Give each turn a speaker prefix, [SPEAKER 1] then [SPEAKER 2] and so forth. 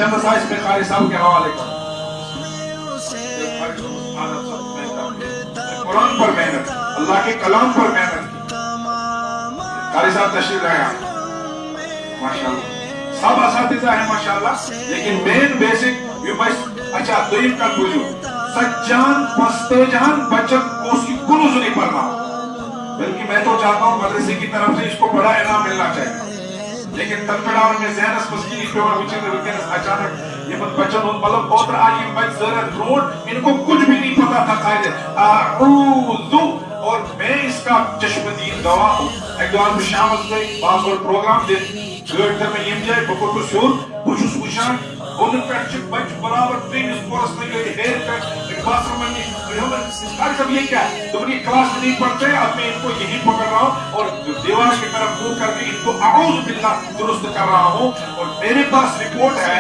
[SPEAKER 1] چند سائز میں قاری صاحب کے حوالے کروں. قرآن پر محنت, اللہ کے کلام پر محنت کی. قاری صاحب تشریف لائے آپ ماشاءاللہ, سب اساتذہ ہیں ماشاءاللہ, لیکن مین بیسک یہ بس اچھا دویم کا بولیو سچان پستجان بچت کو اس کی کنوز نہیں پڑھنا, بلکہ میں تو چاہتا ہوں مدرسے کی طرف سے اس کو بڑا انعام ملنا چاہیے. لیکن تلپڑا میں ذہن اس مسکینی پہ اور وچے میں اچانک یہ بچن ہوں مطلب بہت رہا یہ بچ زرد روڈ ان کو کچھ بھی نہیں پتا تھا قائد اعوذ, اور میں اس کا چشمدین گواہ ہوں. ایک دوار میں شامل گئی باز اور پروگرام دے گھر تر میں یم جائے بکر کو سیور بوشس وشان ان پیٹ چک بچ برابر ترین سپورس میں گئی ہیر پیٹ کلاس روم میں قاری صاحب یہ کیا ہے, تم نے کلاس میں نہیں پڑھتے, اب میں ان کو یہی پکڑ رہا ہوں اور دیوار کی طرف منہ کر کے ان کو اعوذ باللہ درست کر رہا ہوں. اور میرے پاس رپورٹ ہے